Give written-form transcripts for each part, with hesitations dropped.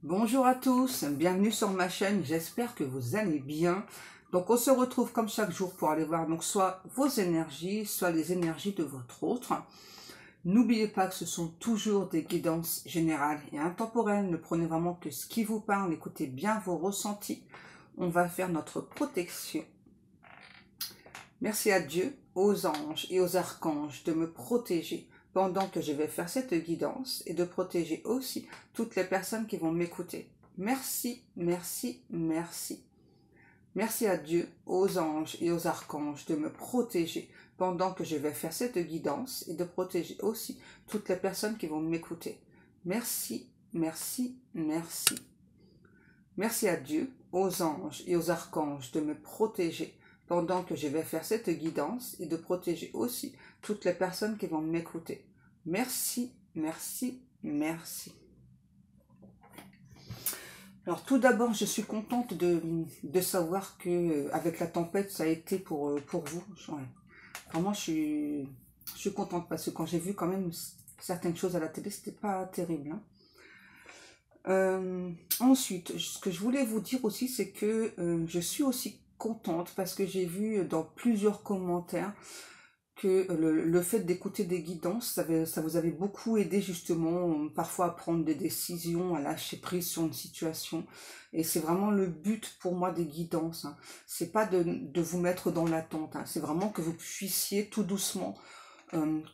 Bonjour à tous, bienvenue sur ma chaîne, j'espère que vous allez bien. Donc on se retrouve comme chaque jour pour aller voir donc soit vos énergies, soit les énergies de votre autre. N'oubliez pas que ce sont toujours des guidances générales et intemporelles, ne prenez vraiment que ce qui vous parle, écoutez bien vos ressentis. On va faire notre protection. Merci à Dieu, aux anges et aux archanges de me protéger pendant que je vais faire cette guidance et de protéger aussi toutes les personnes qui vont m'écouter. Merci, merci, merci. Merci à Dieu, aux anges et aux archanges de me protéger pendant que je vais faire cette guidance et de protéger aussi toutes les personnes qui vont m'écouter. Merci, merci, merci. Merci à Dieu, aux anges et aux archanges de me protéger pendant que je vais faire cette guidance et de protéger aussi toutes les personnes qui vont m'écouter. Merci, merci, merci. Alors tout d'abord, je suis contente de savoir que avec la tempête, ça a été pour vous. Ouais. Vraiment, je suis contente parce que quand j'ai vu quand même certaines choses à la télé, c'était pas terrible. Hein. Ensuite, ce que je voulais vous dire aussi, c'est que je suis aussi contente parce que j'ai vu dans plusieurs commentaires que le fait d'écouter des guidances, ça vous avait beaucoup aidé justement parfois à prendre des décisions, à lâcher prise sur une situation. Et c'est vraiment le but pour moi des guidances. Hein. C'est pas de vous mettre dans l'attente, hein. C'est vraiment que vous puissiez tout doucement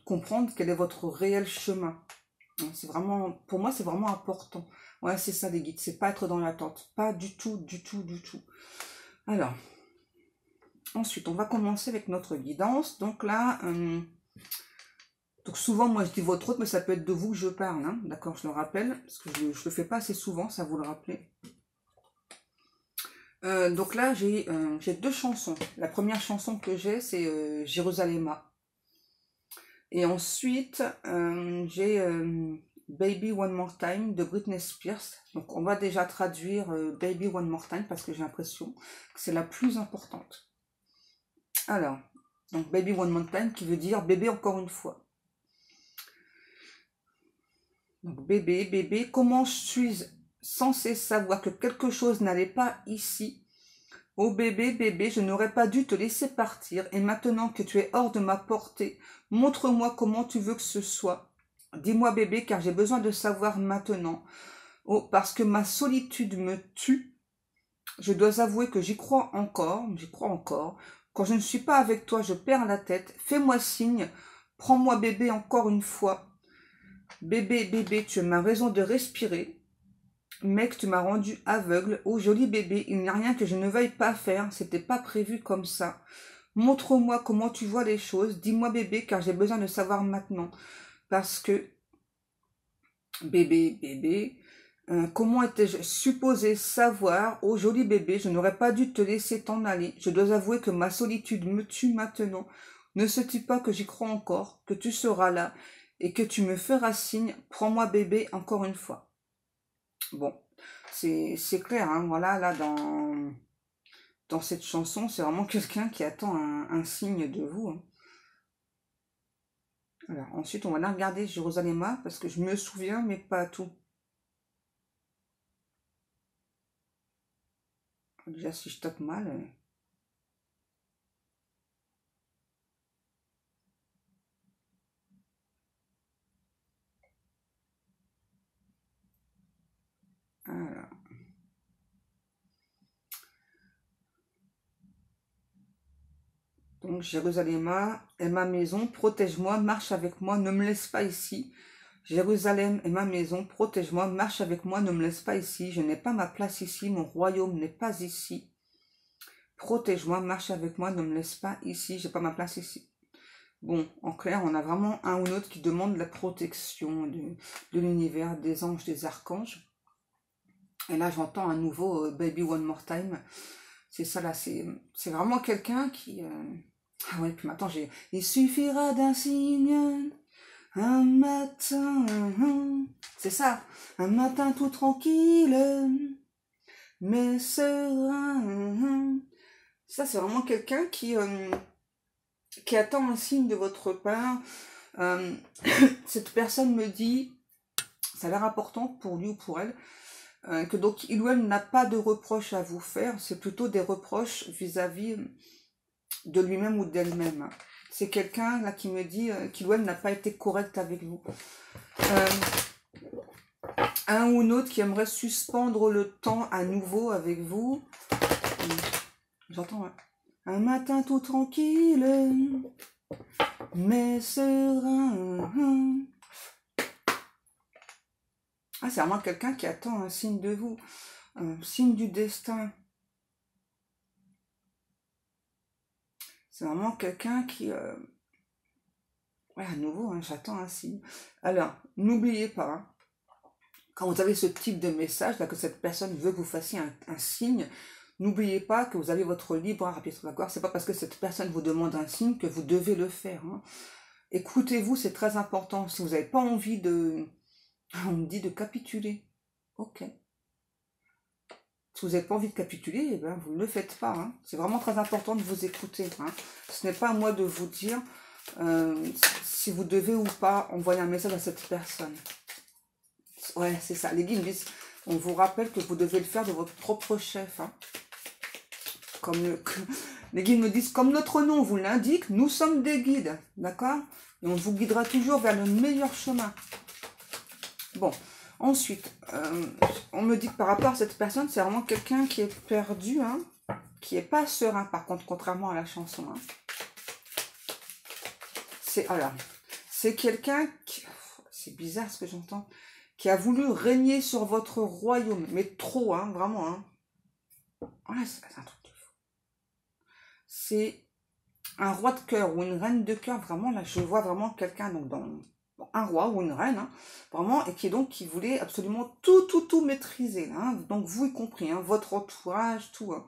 comprendre quel est votre réel chemin. C'est vraiment, pour moi, c'est vraiment important. Ouais, c'est ça les guides, c'est pas être dans l'attente. Pas du tout, du tout, du tout. Alors, ensuite, on va commencer avec notre guidance. Donc là, donc souvent, moi, je dis votre autre, mais ça peut être de vous que je parle. Hein, d'accord, je le rappelle, parce que je le fais pas assez souvent, ça vous le rappelez. Donc là, j'ai deux chansons. La première chanson que j'ai, c'est Jérusalema. Et ensuite, j'ai Baby One More Time de Britney Spears. Donc on va déjà traduire Baby One More Time parce que j'ai l'impression que c'est la plus importante. Alors, donc Baby One More Time qui veut dire bébé encore une fois. Donc bébé, bébé, comment suis-je censé savoir que quelque chose n'allait pas ici? Oh bébé, bébé, je n'aurais pas dû te laisser partir et maintenant que tu es hors de ma portée, montre-moi comment tu veux que ce soit. Dis-moi bébé car j'ai besoin de savoir maintenant. Oh, parce que ma solitude me tue. Je dois avouer que j'y crois encore. Quand je ne suis pas avec toi, je perds la tête. Fais-moi signe. Prends-moi bébé encore une fois. Bébé, bébé, tu as ma raison de respirer. Mec, tu m'as rendu aveugle. Oh, joli bébé, il n'y a rien que je ne veuille pas faire. C'était pas prévu comme ça. Montre-moi comment tu vois les choses. Dis-moi bébé, car j'ai besoin de savoir maintenant. Parce que, bébé, bébé, comment étais-je supposé savoir? Oh, joli bébé, je n'aurais pas dû te laisser t'en aller. Je dois avouer que ma solitude me tue maintenant. Ne se dit pas que j'y crois encore, que tu seras là et que tu me feras signe. Prends-moi bébé encore une fois. Bon, c'est clair, hein, voilà, là, dans cette chanson, c'est vraiment quelqu'un qui attend un signe de vous. Hein. Alors, ensuite, on va la regarder Jérusalem, parce que je me souviens, mais pas tout. Déjà, si je tape mal... Alors. Donc, Jérusalem est ma maison, protège-moi, marche avec moi, ne me laisse pas ici. Jérusalem est ma maison, protège-moi, marche avec moi, ne me laisse pas ici. Je n'ai pas ma place ici, mon royaume n'est pas ici. Protège-moi, marche avec moi, ne me laisse pas ici, j'ai pas ma place ici. Bon, en clair, on a vraiment un ou l'autre qui demande la protection de l'univers, des anges, des archanges. Et là, j'entends un nouveau Baby One More Time. C'est ça, là, c'est vraiment quelqu'un qui... Ah ouais, puis maintenant, il suffira d'un signe, un matin... C'est ça, un matin tout tranquille, mais serein... Ça, c'est vraiment quelqu'un qui attend un signe de votre part. Cette personne me dit, ça a l'air important pour lui ou pour elle, que donc il ou elle n'a pas de reproches à vous faire, c'est plutôt des reproches vis-à-vis de lui-même ou d'elle-même. C'est quelqu'un là qui me dit qu'il ou elle n'a pas été correct avec vous. Un ou une autre qui aimerait suspendre le temps à nouveau avec vous. J'entends un matin tout tranquille, mais serein. Ah, c'est vraiment quelqu'un qui attend un signe de vous, un signe du destin. C'est vraiment quelqu'un qui... Ouais, à nouveau, hein, j'attends un signe. Alors, n'oubliez pas, hein, quand vous avez ce type de message, là, que cette personne veut que vous fassiez un signe, n'oubliez pas que vous avez votre libre arbitre, d'accord? C'est pas parce que cette personne vous demande un signe que vous devez le faire. Hein. Écoutez-vous, c'est très important. Si vous n'avez pas envie de... On me dit de capituler. Ok. Si vous n'avez pas envie de capituler, eh ben, vous ne le faites pas. Hein. C'est vraiment très important de vous écouter. Hein. Ce n'est pas à moi de vous dire si vous devez ou pas envoyer un message à cette personne. Ouais, c'est ça. Les guides disent, on vous rappelle que vous devez le faire de votre propre chef. Hein. Les guides me disent, comme notre nom vous l'indique, nous sommes des guides. D'accord? Et on vous guidera toujours vers le meilleur chemin. Bon. Ensuite, on me dit que par rapport à cette personne, c'est vraiment quelqu'un qui est perdu, hein, qui n'est pas serein, par contre, contrairement à la chanson. Hein. C'est quelqu'un qui... C'est bizarre ce que j'entends. Qui a voulu régner sur votre royaume. Mais trop, hein, vraiment. Hein. Ouais, c'est un truc de fou. C'est un roi de cœur ou une reine de cœur. Vraiment, là, je vois vraiment quelqu'un dans un roi ou une reine, hein, vraiment, et qui voulait absolument tout maîtriser, là, hein, donc vous y compris, hein, votre entourage, tout. Hein.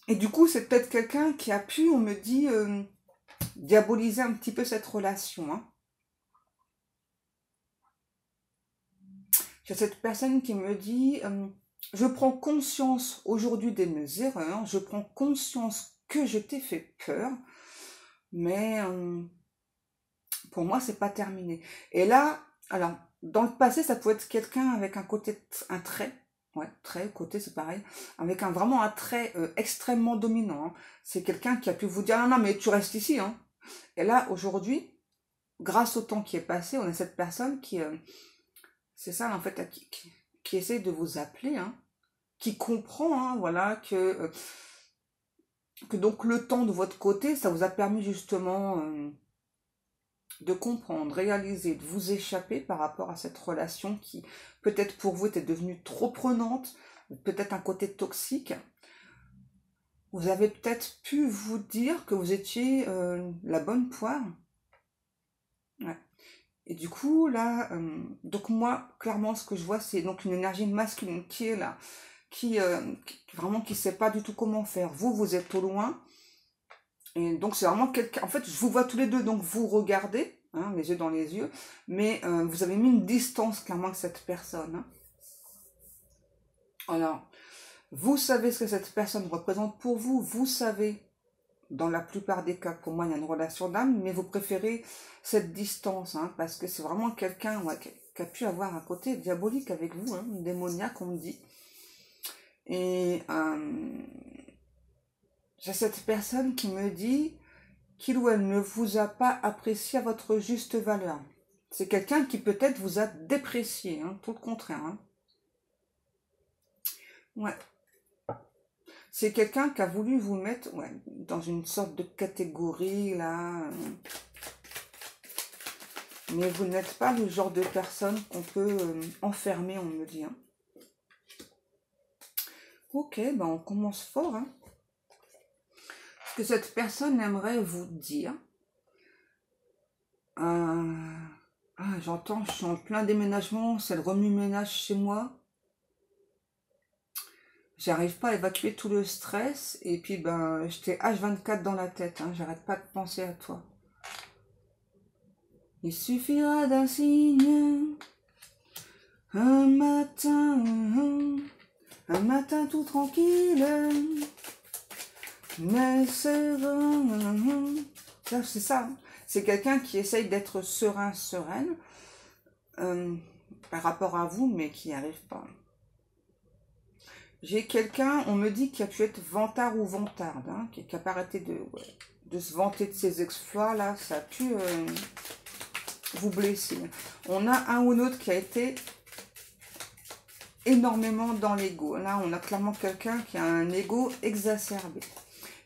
Et du coup, c'est peut-être quelqu'un qui a pu, on me dit, diaboliser un petit peu cette relation. Hein. J'ai cette personne qui me dit, je prends conscience aujourd'hui de mes erreurs, je prends conscience que je t'ai fait peur, mais... pour moi, c'est pas terminé. Et là, alors, dans le passé, ça pouvait être quelqu'un avec un trait, ouais, trait, côté, c'est pareil, avec vraiment un trait extrêmement dominant. Hein. C'est quelqu'un qui a pu vous dire, non, mais tu restes ici. Hein. Et là, aujourd'hui, grâce au temps qui est passé, on a cette personne qui, c'est ça, en fait, qui essaie de vous appeler, hein, qui comprend, hein, voilà, que donc le temps de votre côté, ça vous a permis justement... de comprendre, réaliser, de vous échapper par rapport à cette relation qui, peut-être pour vous, était devenue trop prenante, peut-être un côté toxique. Vous avez peut-être pu vous dire que vous étiez la bonne poire. Ouais. Et du coup, là, donc moi, clairement, ce que je vois, c'est donc une énergie masculine qui est là, qui vraiment qui sait pas du tout comment faire. Vous êtes au loin. Et donc, c'est vraiment quelqu'un... En fait, je vous vois tous les deux, donc vous regardez, hein, les yeux dans les yeux, mais vous avez mis une distance, clairement, avec cette personne. Hein. Alors, vous savez ce que cette personne représente pour vous, vous savez, dans la plupart des cas, pour moi, il y a une relation d'âme, mais vous préférez cette distance, hein, parce que c'est vraiment quelqu'un ouais, qui a pu avoir un côté diabolique avec vous, hein, démoniaque, on me dit. Et... j'ai cette personne qui me dit qu'il ou elle ne vous a pas apprécié à votre juste valeur. C'est quelqu'un qui peut-être vous a déprécié, hein, tout le contraire. Hein. Ouais. C'est quelqu'un qui a voulu vous mettre ouais, dans une sorte de catégorie, là. Mais vous n'êtes pas le genre de personne qu'on peut enfermer, on me dit. Hein. Ok, ben on commence fort, hein. Ce que cette personne aimerait vous dire. J'entends, je suis en plein déménagement, c'est le remue-ménage chez moi. J'arrive pas à évacuer tout le stress et puis ben j'étais H24 dans la tête, hein, j'arrête pas de penser à toi. Il suffira d'un signe, un matin tout tranquille. Mais serein, c'est ça. C'est quelqu'un qui essaye d'être serein, sereine. par rapport à vous, mais qui n'y arrive pas. J'ai quelqu'un, on me dit qu'il a pu être vantard ou vantarde, hein, qui n'a pas arrêté de se vanter de ses exploits, là, ça a pu vous blesser. On a un ou l'autre qui a été énormément dans l'ego. Là, on a clairement quelqu'un qui a un ego exacerbé.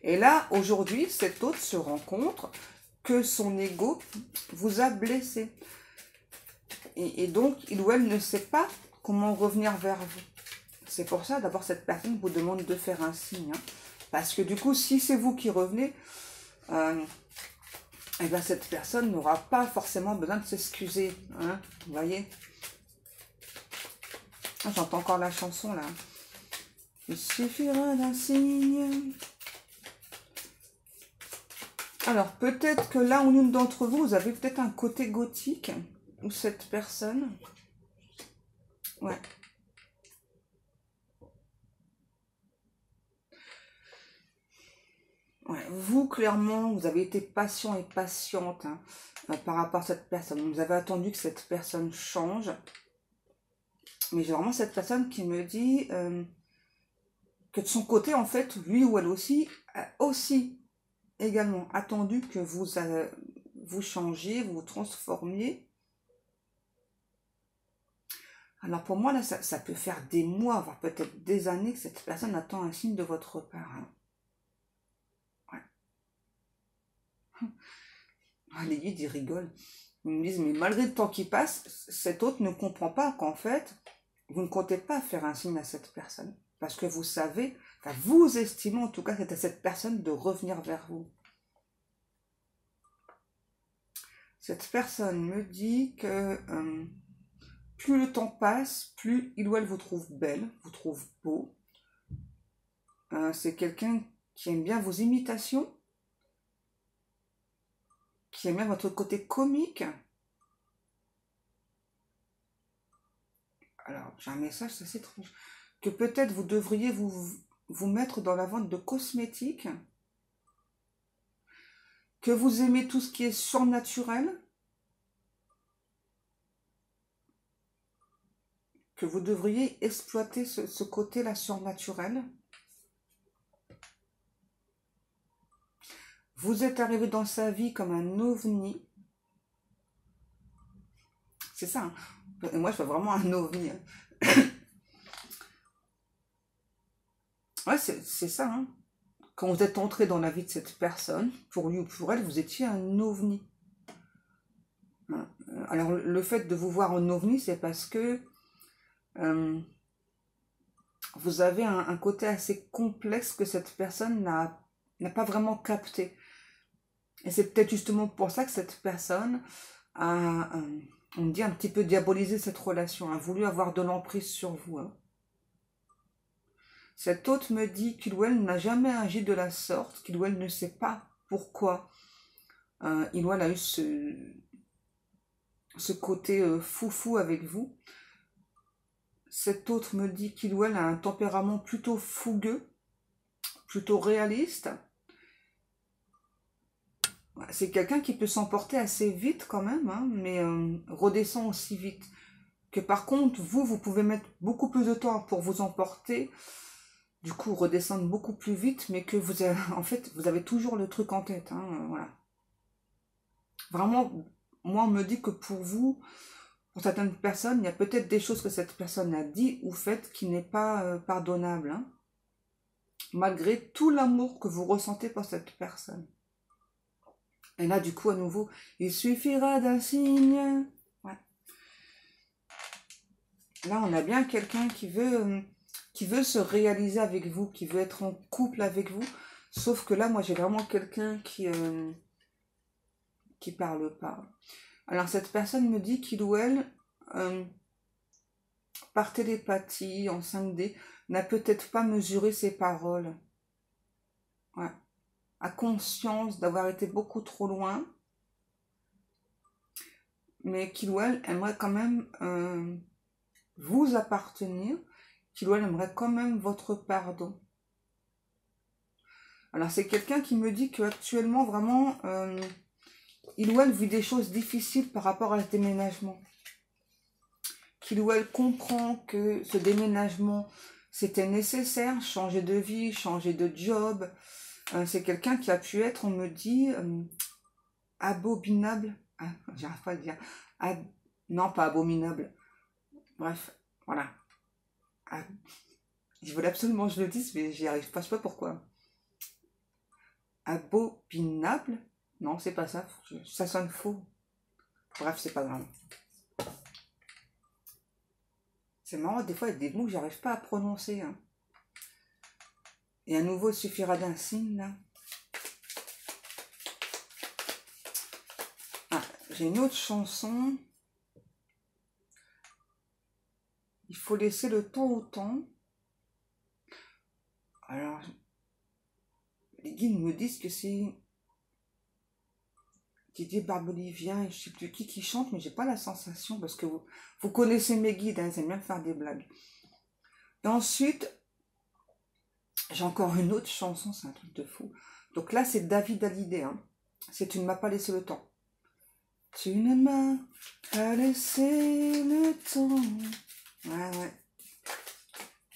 Et là, aujourd'hui, cet autre se rend compte que son ego vous a blessé. Et donc, il ou elle ne sait pas comment revenir vers vous. C'est pour ça, d'abord, cette personne vous demande de faire un signe. Hein. Parce que du coup, si c'est vous qui revenez, eh bien, cette personne n'aura pas forcément besoin de s'excuser. Hein, vous voyez? Ah, j'entends encore la chanson, là. Il suffira d'un signe. Alors, peut-être que là, ou l'une d'entre vous, vous avez peut-être un côté gothique, ou cette personne. Ouais. Ouais, vous, clairement, vous avez été patient et patiente hein, par rapport à cette personne. Vous avez attendu que cette personne change. Mais j'ai vraiment cette personne qui me dit que de son côté, en fait, lui ou elle aussi, a aussi également attendu que vous changiez, vous vous transformiez. Alors pour moi, là, ça peut faire des mois, voire peut-être des années que cette personne attend un signe de votre part. Hein. Ah, les guides, ils rigolent. Ils me disent, mais malgré le temps qui passe, cet autre ne comprend pas qu'en fait, vous ne comptez pas faire un signe à cette personne. Parce que vous savez, enfin, vous estimez en tout cas c'est à cette personne de revenir vers vous. Cette personne me dit que plus le temps passe, plus il ou elle vous trouve belle, vous trouve beau. C'est quelqu'un qui aime bien vos imitations, qui aime bien votre côté comique. Alors, j'ai un message, c'est assez étrange. Que peut-être vous devriez vous mettre dans la vente de cosmétiques. Que vous aimez tout ce qui est surnaturel. Que vous devriez exploiter ce côté-là surnaturel. Vous êtes arrivé dans sa vie comme un ovni. C'est ça. Hein. Moi, je vois vraiment un ovni. Ouais, c'est ça. Hein. Quand vous êtes entré dans la vie de cette personne, pour lui ou pour elle, vous étiez un ovni. Alors, le fait de vous voir en ovni, c'est parce que vous avez un côté assez complexe que cette personne n'a pas vraiment capté. Et c'est peut-être justement pour ça que cette personne a, on dit, un petit peu diabolisé cette relation, a voulu avoir de l'emprise sur vous. Hein. Cet autre me dit qu'il ou elle n'a jamais agi de la sorte, qu'il ou elle ne sait pas pourquoi il ou elle a eu ce côté foufou avec vous. Cet autre me dit qu'il ou elle a un tempérament plutôt fougueux, plutôt réaliste. C'est quelqu'un qui peut s'emporter assez vite quand même, hein, mais redescend aussi vite. Que par contre, vous pouvez mettre beaucoup plus de temps pour vous emporter, du coup redescendre beaucoup plus vite, mais que vous avez, en fait, vous avez toujours le truc en tête. Hein, voilà. Vraiment, moi on me dit que pour vous, pour certaines personnes, il y a peut-être des choses que cette personne a dit ou faites qui n'est pas pardonnable. Hein, malgré tout l'amour que vous ressentez pour cette personne. Et là, du coup, à nouveau, il suffira d'un signe. Ouais. Là, on a bien quelqu'un qui veut se réaliser avec vous, qui veut être en couple avec vous. Sauf que là, moi, j'ai vraiment quelqu'un qui parle pas. Alors, cette personne me dit qu'il ou elle, par télépathie, en 5D, n'a peut-être pas mesuré ses paroles. Ouais. A conscience d'avoir été beaucoup trop loin, mais qu'il ou elle aimerait quand même vous appartenir, qu'il ou elle aimerait quand même votre pardon. Alors c'est quelqu'un qui me dit qu'actuellement vraiment il ou elle vit des choses difficiles par rapport à ce déménagement, qu'il ou elle comprend que ce déménagement, c'était nécessaire, changer de vie, changer de job. C'est quelqu'un qui a pu être, on me dit, abominable. Ah, j'arrive pas à le dire. Non, pas abominable. Bref, voilà. Je voulais absolument que je le dise, mais j'y arrive pas, je sais pas pourquoi. Abominable? Non, c'est pas ça. Ça sonne faux. Bref, c'est pas grave. C'est marrant, des fois, il y a des mots que j'arrive pas à prononcer. Hein. Et à nouveau, il suffira d'un signe, là. Ah, j'ai une autre chanson. Il faut laisser le temps au temps. Alors, les guides me disent que c'est Didier Barbelivien et je sais plus qui chante, mais j'ai pas la sensation, parce que vous connaissez mes guides, hein, ils aiment bien faire des blagues. Et ensuite, j'ai encore une autre chanson, c'est un truc de fou. Donc là, c'est David Hallyday. Hein. C'est Tu ne m'as pas laissé le temps. Tu ne m'as pas laissé le temps. Ouais.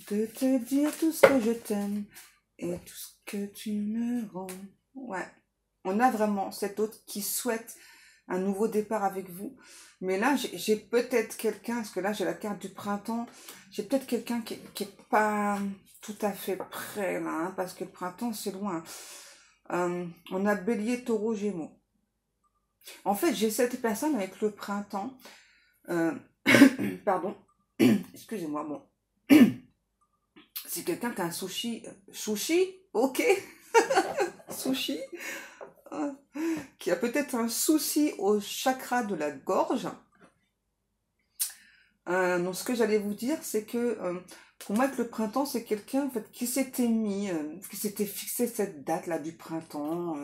De te dire tout ce que je t'aime et tout ce que tu me rends. Ouais. On a vraiment cet autre qui souhaite un nouveau départ avec vous. Mais là, j'ai peut-être quelqu'un, parce que là, j'ai la carte du printemps. J'ai peut-être quelqu'un qui est pas tout à fait prêt, là, hein, parce que le printemps, c'est loin. On a Bélier, Taureau, Gémeaux. En fait, j'ai cette personne avec le printemps. Pardon. Excusez-moi, bon. C'est quelqu'un qui a un sushi. Sushi? Ok. Sushi. Qui a peut-être un souci au chakra de la gorge. Donc ce que j'allais vous dire, c'est que pour moi, que le printemps, c'est quelqu'un en fait, qui s'était mis, qui s'était fixé cette date-là du printemps,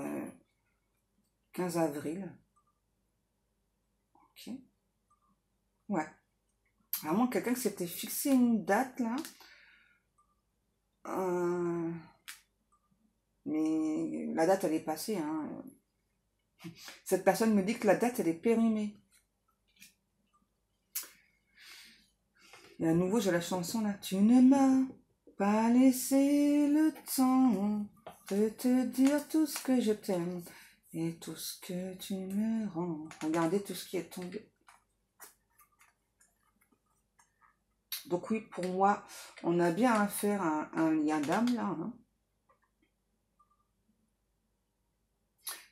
15 avril. Ok. Ouais. Vraiment quelqu'un qui s'était fixé une date là. Mais la date, elle est passée. Hein. Cette personne me dit que la date, elle est périmée. Et à nouveau, j'ai la chanson là. Tu ne m'as pas laissé le temps de te dire tout ce que je t'aime et tout ce que tu me rends. Regardez tout ce qui est tombé. Donc oui, pour moi, on a bien à faire un lien d'âme là. Hein.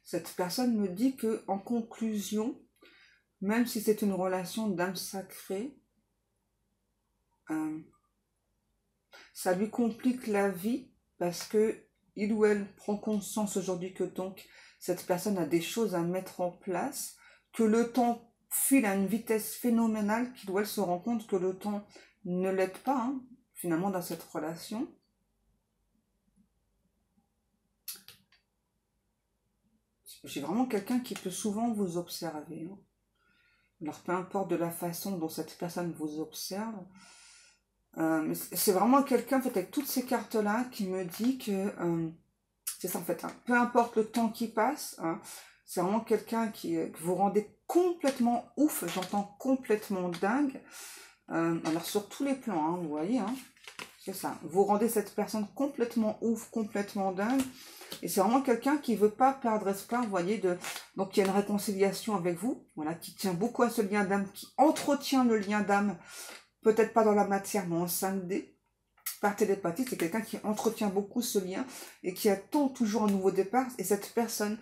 Cette personne me dit que, en conclusion, même si c'est une relation d'âme sacrée, ça lui complique la vie parce que il ou elle prend conscience aujourd'hui que donc cette personne a des choses à mettre en place, que le temps file à une vitesse phénoménale, qu'il ou elle se rend compte que le temps ne l'aide pas, hein, finalement, dans cette relation. J'ai vraiment quelqu'un qui peut souvent vous observer. Hein. Alors, peu importe de la façon dont cette personne vous observe, c'est vraiment quelqu'un, en fait, avec toutes ces cartes-là, qui me dit que, c'est ça, en fait, hein, peu importe le temps qui passe, hein, c'est vraiment quelqu'un que vous rendez complètement ouf, j'entends complètement dingue, alors sur tous les plans, hein, vous voyez, hein, c'est ça, vous rendez cette personne complètement ouf, complètement dingue, et c'est vraiment quelqu'un qui veut pas perdre espoir, vous voyez, donc il y a une réconciliation avec vous, voilà, qui tient beaucoup à ce lien d'âme, qui entretient le lien d'âme, peut-être pas dans la matière, mais en 5D, par télépathie, c'est quelqu'un qui entretient beaucoup ce lien et qui attend toujours un nouveau départ, et cette personne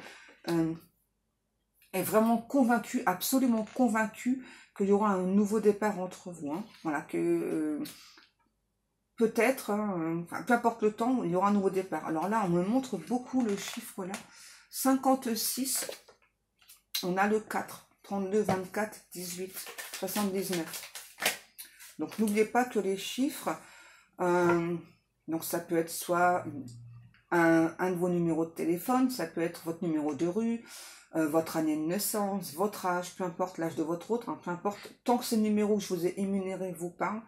est vraiment convaincue, absolument convaincue qu'il y aura un nouveau départ entre vous, hein. Voilà, que peut-être, hein, peu importe le temps, il y aura un nouveau départ. Alors là, on me montre beaucoup le chiffre là, 56, on a le 4, 32, 24, 18, 79. Donc n'oubliez pas que les chiffres, donc ça peut être soit un de vos numéros de téléphone, ça peut être votre numéro de rue, votre année de naissance, votre âge, peu importe l'âge de votre autre, hein, peu importe, tant que ces numéros que je vous ai énumérés vous parlent,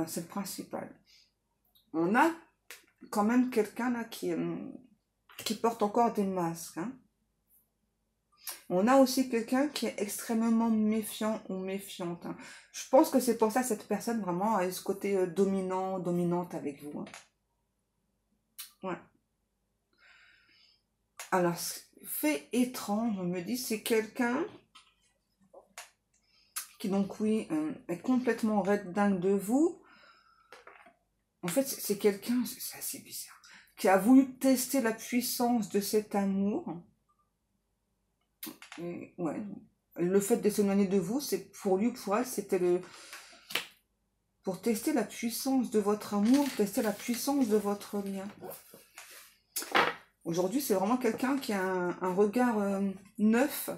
c'est le principal. On a quand même quelqu'un là qui porte encore des masques. Hein. On a aussi quelqu'un qui est extrêmement méfiant ou méfiante, hein. Je pense que c'est pour ça que cette personne vraiment a ce côté dominant, dominante avec vous, hein. Ouais. Alors, fait étrange, on me dit, c'est quelqu'un qui donc oui est complètement red dingue de vous. En fait, c'est quelqu'un, c'est assez bizarre, qui a voulu tester la puissance de cet amour. Et, ouais. Le fait de s'éloigner de vous, c'est pour lui, pour elle, c'était pour tester la puissance de votre amour, tester la puissance de votre lien. Aujourd'hui, c'est vraiment quelqu'un qui a un regard neuf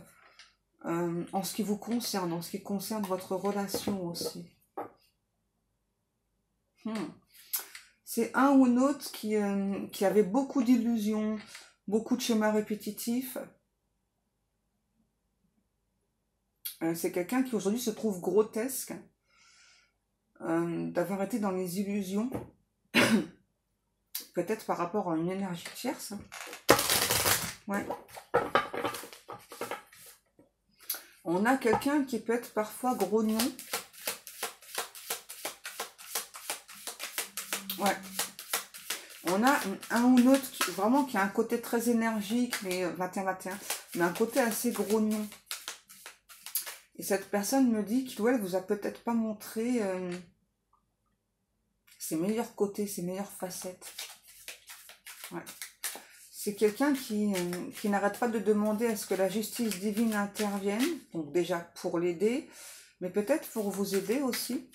en ce qui vous concerne, en ce qui concerne votre relation aussi. C'est un ou une autre qui avait beaucoup d'illusions, beaucoup de schémas répétitifs. C'est quelqu'un qui aujourd'hui se trouve grotesque d'avoir été dans les illusions, peut-être par rapport à une énergie tierce. Ouais. On a quelqu'un qui peut être parfois grognon. Ouais. On a un ou l'autre qui vraiment qui a un côté très énergique, mais 21-21, mais un côté assez grognon. Et cette personne me dit qu'il elle vous a peut-être pas montré ses meilleurs côtés, ses meilleures facettes. Ouais. C'est quelqu'un qui n'arrête pas de demander à ce que la justice divine intervienne, donc déjà pour l'aider, mais peut-être pour vous aider aussi.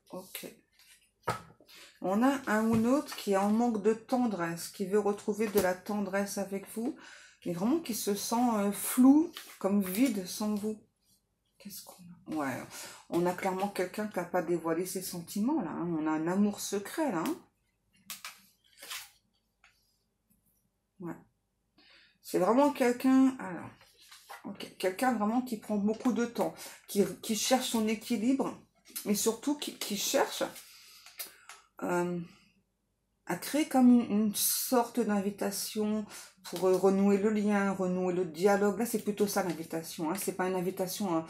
Ok. On a un ou l'autre qui est en manque de tendresse, qui veut retrouver de la tendresse avec vous, mais vraiment qui se sent flou, comme vide sans vous. Qu'est-ce qu'on a? Ouais, on a clairement quelqu'un qui n'a pas dévoilé ses sentiments, là. Hein. On a un amour secret, là. Hein. Ouais. C'est vraiment quelqu'un... Alors, okay. Quelqu'un vraiment qui prend beaucoup de temps, qui cherche son équilibre, mais surtout qui cherche à créer comme une sorte d'invitation pour renouer le lien, renouer le dialogue. Là, c'est plutôt ça l'invitation. Hein. C'est pas une invitation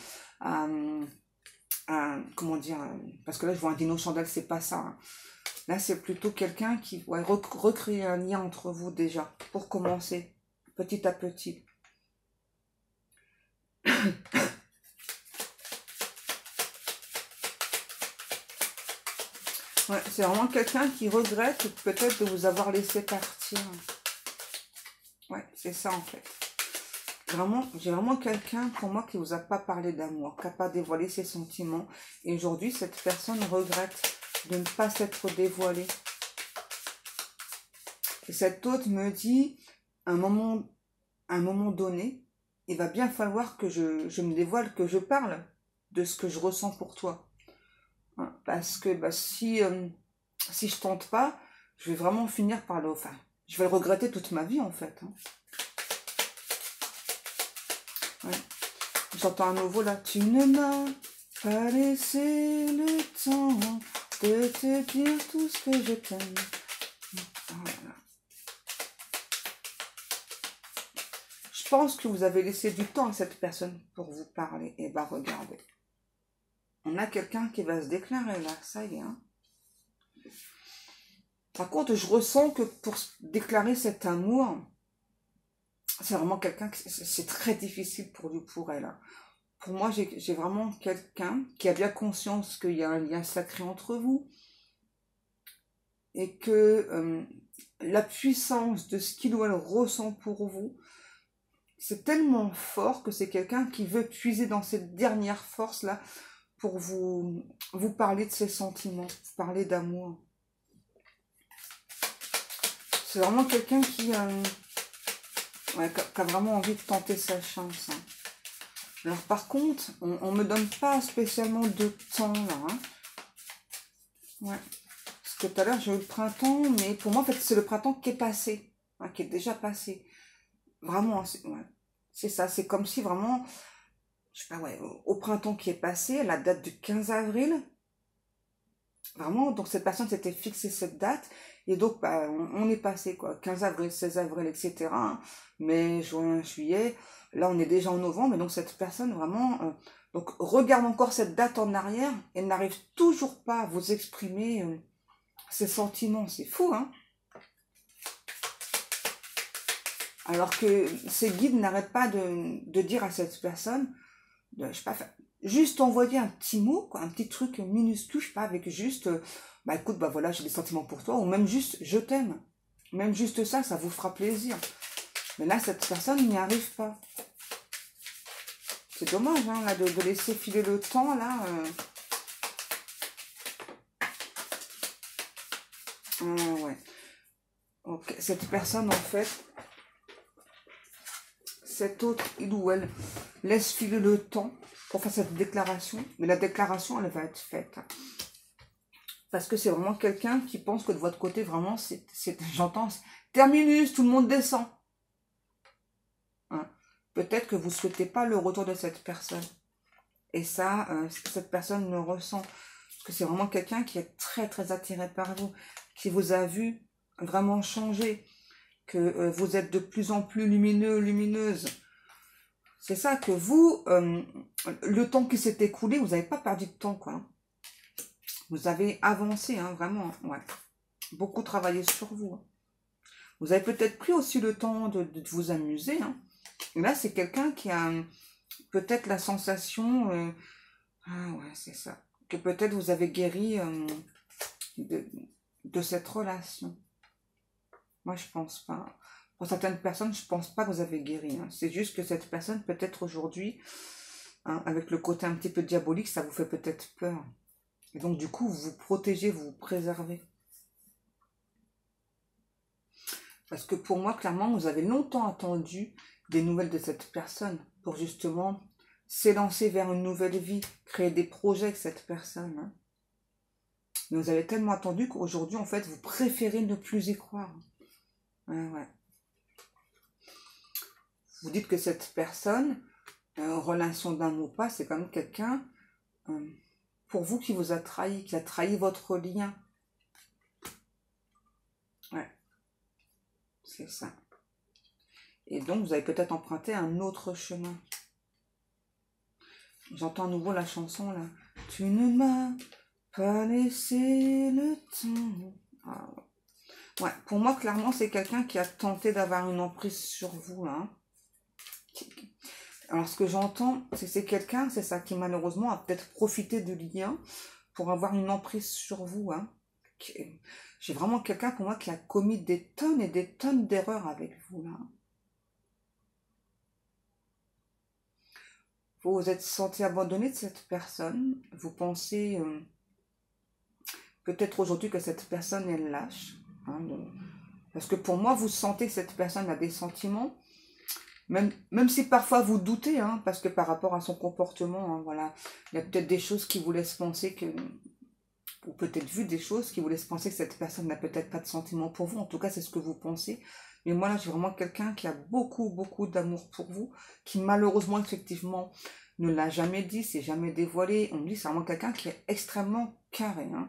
comment dire, parce que là, je vois un dino chandelle, c'est pas ça. Hein. Là, c'est plutôt quelqu'un qui va recréer un lien entre vous déjà, pour commencer, petit à petit. Ouais, c'est vraiment quelqu'un qui regrette peut-être de vous avoir laissé partir. Ouais, c'est ça en fait. Vraiment, j'ai vraiment quelqu'un pour moi qui ne vous a pas parlé d'amour, qui n'a pas dévoilé ses sentiments. Et aujourd'hui, cette personne regrette de ne pas s'être dévoilée. Et cet autre me dit, à un moment donné, il va bien falloir que je me dévoile, que je parle de ce que je ressens pour toi. Parce que si je tente pas, je vais vraiment finir par le... Enfin, je vais le regretter toute ma vie, en fait. Hein. Ouais. J'entends à nouveau, là. Tu ne m'as pas laissé le temps de te dire tout ce que je t'aime. Voilà. Je pense que vous avez laissé du temps à cette personne pour vous parler. Et bah, regardez. On a quelqu'un qui va se déclarer, là. Ça y est, hein. Par contre, je ressens que pour déclarer cet amour, c'est vraiment quelqu'un que c'est très difficile pour lui, pour elle. Hein. Pour moi, j'ai vraiment quelqu'un qui a bien conscience qu'il y a un lien sacré entre vous et que la puissance de ce qu'il ou elle ressent pour vous, c'est tellement fort que c'est quelqu'un qui veut puiser dans cette dernière force-là pour vous parler de ses sentiments, vous parler d'amour. C'est vraiment quelqu'un qui a vraiment envie de tenter sa chance. Hein. Alors par contre, on me donne pas spécialement de temps là. Hein. Ouais. Parce que tout à l'heure j'ai eu le printemps, mais pour moi en fait c'est le printemps qui est passé, hein, qui est déjà passé. Vraiment, c'est ça. C'est comme si vraiment, je sais pas, ouais, au printemps qui est passé, la date du 15 avril, Vraiment, donc cette personne s'était fixée cette date. Et donc, bah, on est passé, quoi. 15 avril, 16 avril, etc. hein. Mai, juin, juillet. Là, on est déjà en novembre. Et donc, cette personne, vraiment, donc, regarde encore cette date en arrière. Elle n'arrive toujours pas à vous exprimer ses sentiments. C'est fou, hein. Alors que ces guides n'arrêtent pas de dire à cette personne, je sais pas, juste envoyer un petit mot, quoi, un petit truc minuscule, je sais pas, avec juste, bah écoute, bah voilà, j'ai des sentiments pour toi, ou même juste, je t'aime. Même juste ça, ça vous fera plaisir. Mais là, cette personne n'y arrive pas. C'est dommage, hein, là, de laisser filer le temps, là. Ouais. Ok, cette personne, en fait, cet autre, il ou elle, laisse filer le temps pour faire cette déclaration. Mais la déclaration, elle va être faite. Parce que c'est vraiment quelqu'un qui pense que de votre côté, vraiment, j'entends, terminus, tout le monde descend. Hein. Peut-être que vous ne souhaitez pas le retour de cette personne. Et ça, cette personne le ressent. Parce que c'est vraiment quelqu'un qui est très, très attiré par vous. Qui vous a vu vraiment changer. Que vous êtes de plus en plus lumineux, lumineuse. C'est ça que vous, le temps qui s'est écoulé, vous n'avez pas perdu de temps, quoi. Vous avez avancé, hein, vraiment, ouais. Beaucoup travaillé sur vous. Hein. Vous avez peut-être pris aussi le temps de vous amuser. Hein. Et là, c'est quelqu'un qui a peut-être la sensation... ah ouais, c'est ça. Que peut-être vous avez guéri de cette relation. Moi, je pense pas. Pour certaines personnes, je pense pas que vous avez guéri. Hein. C'est juste que cette personne, peut-être aujourd'hui, hein, avec le côté un petit peu diabolique, ça vous fait peut-être peur. Et donc, du coup, vous vous protégez, vous vous préservez. Parce que pour moi, clairement, vous avez longtemps attendu des nouvelles de cette personne pour justement s'élancer vers une nouvelle vie, créer des projets avec cette personne. Hein. Mais vous avez tellement attendu qu'aujourd'hui, en fait, vous préférez ne plus y croire. Ouais. Vous dites que cette personne, relation d'amour ou pas, c'est quand même quelqu'un, pour vous, qui vous a trahi, qui a trahi votre lien. Ouais, c'est ça. Et donc, vous avez peut-être emprunté un autre chemin. J'entends à nouveau la chanson, là. Tu ne m'as pas laissé le temps. Ah, ouais, pour moi, clairement, c'est quelqu'un qui a tenté d'avoir une emprise sur vous, là. Alors, ce que j'entends, c'est que c'est quelqu'un, c'est ça, qui malheureusement a peut-être profité de lien pour avoir une emprise sur vous. Hein. J'ai vraiment quelqu'un pour moi qui a commis des tonnes et des tonnes d'erreurs avec vous. Là. Vous vous êtes senti abandonné de cette personne. Vous pensez peut-être aujourd'hui que cette personne, elle lâche. Hein, parce que pour moi, vous sentez que cette personne a des sentiments. Même si parfois vous doutez, hein, parce que par rapport à son comportement, hein, voilà, il y a peut-être des choses qui vous laissent penser que, ou peut-être vu des choses qui vous laissent penser que cette personne n'a peut-être pas de sentiments pour vous. En tout cas, c'est ce que vous pensez. Mais moi, là, j'ai vraiment quelqu'un qui a beaucoup, beaucoup d'amour pour vous, qui malheureusement, effectivement, ne l'a jamais dit, s'est jamais dévoilé. On me dit, c'est vraiment quelqu'un qui est extrêmement carré. Hein.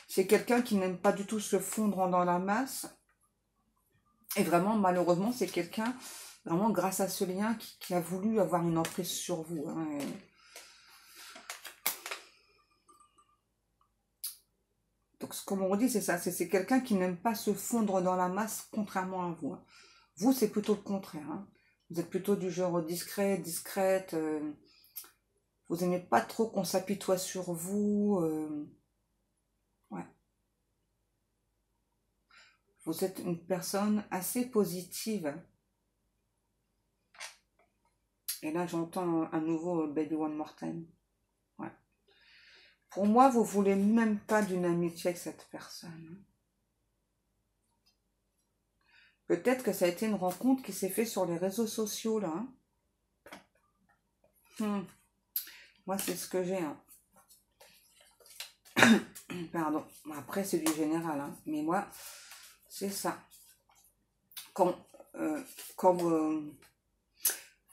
C'est quelqu'un qui n'aime pas du tout se fondre dans la masse. Et vraiment, malheureusement, c'est quelqu'un... Vraiment, grâce à ce lien, qui a voulu avoir une emprise sur vous. Hein, donc, comme on dit, c'est ça. C'est quelqu'un qui n'aime pas se fondre dans la masse, contrairement à vous. Hein. Vous, c'est plutôt le contraire. Hein. Vous êtes plutôt du genre discret, discrète. Vous n'aimez pas trop qu'on s'apitoie sur vous. Ouais. Vous êtes une personne assez positive. Et là, j'entends à nouveau Baby One More Time. Ouais. Pour moi, vous ne voulez même pas d'une amitié avec cette personne. Peut-être que ça a été une rencontre qui s'est faite sur les réseaux sociaux, là. Moi, c'est ce que j'ai. Hein. Pardon. Après, c'est du général. Hein. Mais moi, c'est ça. Quand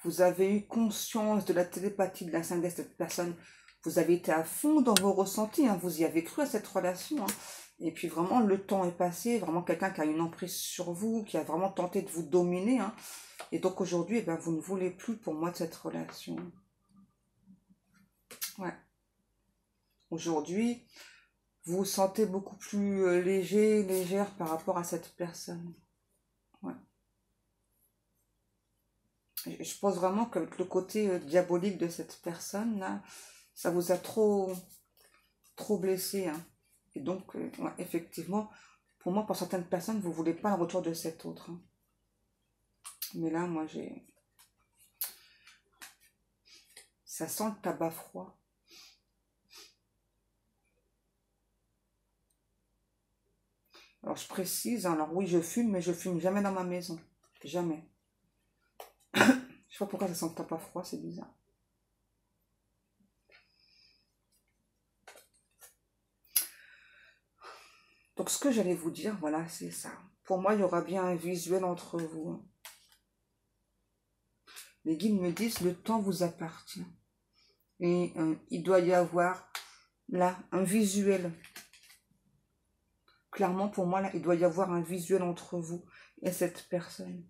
vous avez eu conscience de la télépathie de la synthèse de cette personne, vous avez été à fond dans vos ressentis, hein, vous y avez cru à cette relation. Hein. Et puis vraiment, le temps est passé, vraiment quelqu'un qui a une emprise sur vous, qui a vraiment tenté de vous dominer. Hein. Et donc aujourd'hui, eh ben, vous ne voulez plus pour moi de cette relation. Ouais. Aujourd'hui, vous vous sentez beaucoup plus léger, légère par rapport à cette personne. Ouais. Je pense vraiment que le côté diabolique de cette personne, là, ça vous a trop blessé. Hein. Et donc, ouais, effectivement, pour moi, pour certaines personnes, vous ne voulez pas le retour de cet autre. Hein. Mais là, moi, j'ai... Ça sent le tabac froid. Alors, je précise, hein, alors oui, je fume, mais je fume jamais dans ma maison. Jamais. Je sais pas pourquoi ça sent le tabac froid, c'est bizarre. Donc, ce que j'allais vous dire, voilà, c'est ça. Pour moi, il y aura bien un visuel entre vous. Les guides me disent, le temps vous appartient. Et il doit y avoir, là, un visuel. Clairement, pour moi, là, il doit y avoir un visuel entre vous et cette personne.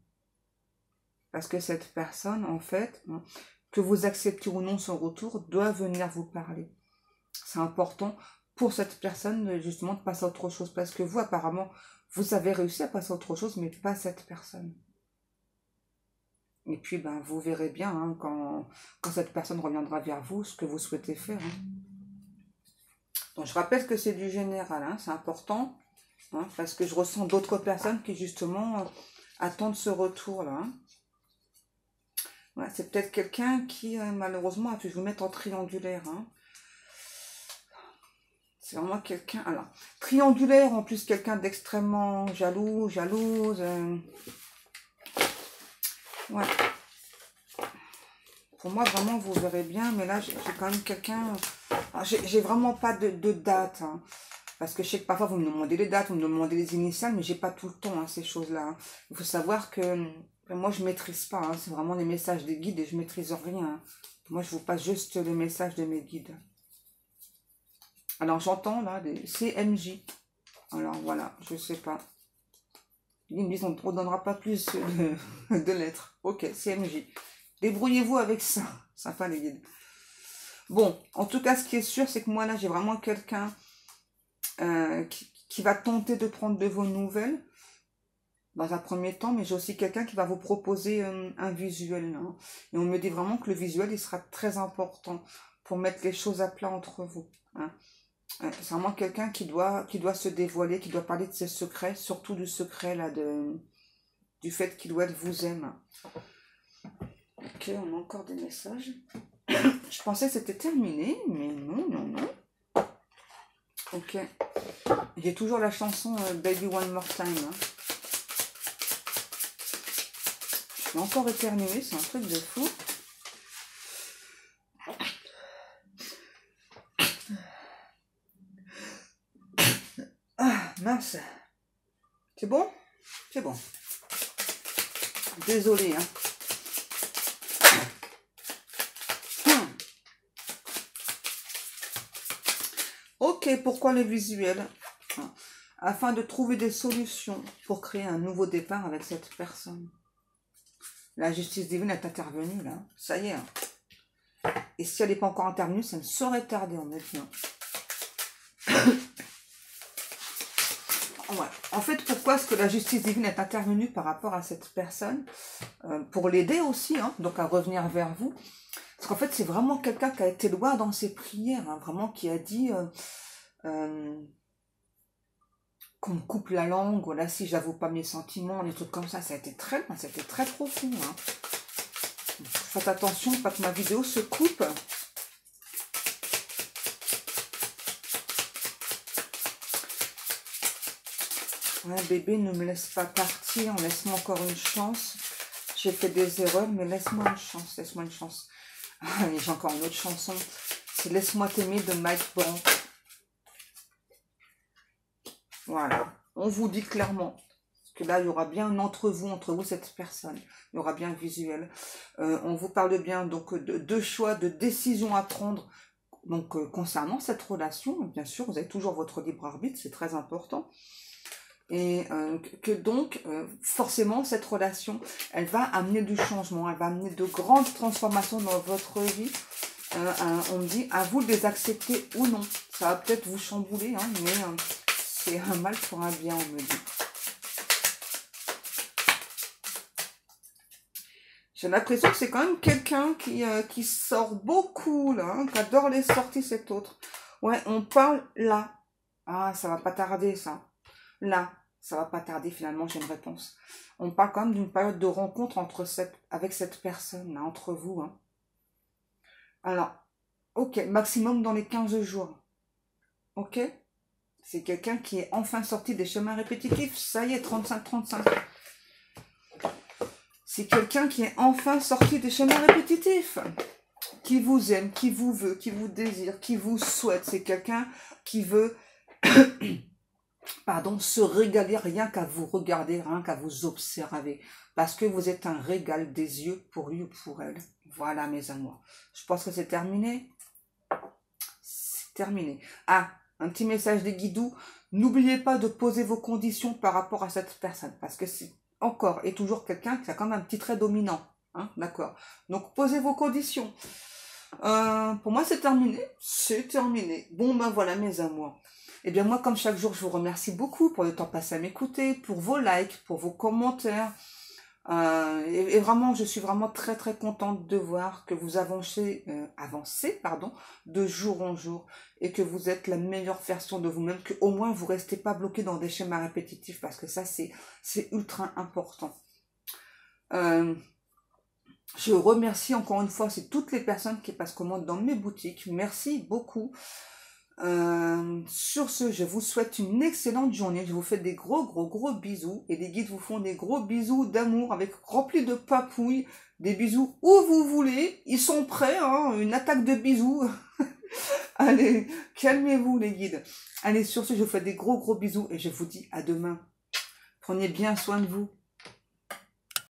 Parce que cette personne, en fait, hein, que vous acceptez ou non son retour, doit venir vous parler. C'est important pour cette personne, justement, de passer à autre chose. Parce que vous, apparemment, vous avez réussi à passer à autre chose, mais pas cette personne. Et puis, ben, vous verrez bien, hein, quand cette personne reviendra vers vous, ce que vous souhaitez faire. Hein. Donc, je rappelle que c'est du général, hein, c'est important, hein, parce que je ressens d'autres personnes qui, justement, attendent ce retour-là. Hein. Ouais, c'est peut-être quelqu'un qui, malheureusement, a pu vous mettre en triangulaire. Hein. C'est vraiment quelqu'un... Alors, triangulaire, en plus, quelqu'un d'extrêmement jaloux, jalouse. Ouais. Pour moi, vraiment, vous verrez bien, mais là, j'ai quand même quelqu'un... J'ai vraiment pas de date, hein, parce que je sais que parfois, vous me demandez les dates, vous me demandez les initiales, mais j'ai pas tout le temps, hein, ces choses-là. Hein. Il faut savoir que moi, je maîtrise pas, hein, c'est vraiment les messages des guides et je maîtrise rien. Hein. Moi, je vous passe juste les messages de mes guides. Alors, j'entends, là, des CMJ. Alors, voilà, je sais pas. Ils me disent, on ne donnera pas plus de lettres. Ok, CMJ. Débrouillez-vous avec ça. Ça va, les guides. Bon, en tout cas, ce qui est sûr, c'est que moi, là, j'ai vraiment quelqu'un qui va tenter de prendre de vos nouvelles dans un premier temps, mais j'ai aussi quelqu'un qui va vous proposer un visuel. Hein. Et on me dit vraiment que le visuel, il sera très important pour mettre les choses à plat entre vous. Hein. C'est vraiment quelqu'un qui doit se dévoiler, qui doit parler de ses secrets, surtout du secret là, du fait qu'il ou elle vous aime. Ok, on a encore des messages. Je pensais que c'était terminé, mais non, non, non. Ok. J'ai toujours la chanson Baby One More Time. Hein. Je vais encore éternuer, c'est un truc de fou. Ah, mince. C'est bon? C'est bon. Désolée, hein. Ok, pourquoi le visuel? Afin de trouver des solutions pour créer un nouveau départ avec cette personne. La justice divine est intervenue, là. Ça y est. Hein. Et si elle n'est pas encore intervenue, ça ne saurait tarder, en effet. Ouais. En fait, pourquoi est-ce que la justice divine est intervenue par rapport à cette personne? Pour l'aider aussi, hein, donc à revenir vers vous. Parce qu'en fait, c'est vraiment quelqu'un qui a été loin dans ses prières, hein, vraiment qui a dit qu'on me coupe la langue, voilà, si j'avoue pas mes sentiments, des trucs comme ça. Ça a été très loin, c'était très profond. Hein. Faites attention, pas que ma vidéo se coupe. Ouais, bébé, ne me laisse pas partir, laisse-moi encore une chance. J'ai fait des erreurs, mais laisse-moi une chance, laisse-moi une chance. Ah, j'ai encore une autre chanson, c'est Laisse-moi t'aimer de Mike Brandt. Voilà, on vous dit clairement que là, il y aura bien un entre vous, cette personne. Il y aura bien un visuel. On vous parle bien donc de choix, de décisions à prendre Donc, concernant cette relation, bien sûr, vous avez toujours votre libre arbitre, c'est très important. Et forcément, cette relation, elle va amener du changement, elle va amener de grandes transformations dans votre vie. On me dit, à vous de les accepter ou non. Ça va peut-être vous chambouler, hein, mais c'est un mal pour un bien, on me dit. J'ai l'impression que c'est quand même quelqu'un qui sort beaucoup, là, hein, qui adore les sorties, cet autre. Ouais, on parle là. Ah, ça va pas tarder, ça. Là, ça va pas tarder, finalement, j'ai une réponse. On parle quand même d'une période de rencontre avec cette personne, là, entre vous. Hein. Alors, ok, maximum dans les 15 jours. Ok? C'est quelqu'un qui est enfin sorti des chemins répétitifs. Ça y est, 35-35. C'est quelqu'un qui est enfin sorti des chemins répétitifs. Qui vous aime, qui vous veut, qui vous désire, qui vous souhaite. C'est quelqu'un qui veut... pardon, se régaler rien qu'à vous regarder, rien qu'à vous observer. Parce que vous êtes un régal des yeux pour lui ou pour elle. Voilà, mes amours. Je pense que c'est terminé. C'est terminé. Ah, un petit message des guidous. N'oubliez pas de poser vos conditions par rapport à cette personne. Parce que c'est encore et toujours quelqu'un qui a quand même un petit trait dominant. Hein, d'accord. Donc, posez vos conditions. Pour moi, c'est terminé. C'est terminé. Bon, ben voilà, mes amours. Eh bien, moi, comme chaque jour, je vous remercie beaucoup pour le temps passé à m'écouter, pour vos likes, pour vos commentaires. Et vraiment, je suis vraiment très, très contente de voir que vous avancez, de jour en jour, et que vous êtes la meilleure version de vous-même, qu'au moins, vous ne restez pas bloqué dans des schémas répétitifs, parce que ça, c'est ultra important. Je remercie encore une fois, c'est toutes les personnes qui passent commande dans mes boutiques. Merci beaucoup. Sur ce, je vous souhaite une excellente journée. Je vous fais des gros bisous. Et les guides vous font des gros bisous d'amour avec remplis de papouilles. Des bisous où vous voulez. Ils sont prêts, hein, une attaque de bisous. Allez, calmez-vous les guides. Allez, sur ce, je vous fais des gros bisous et je vous dis à demain. Prenez bien soin de vous.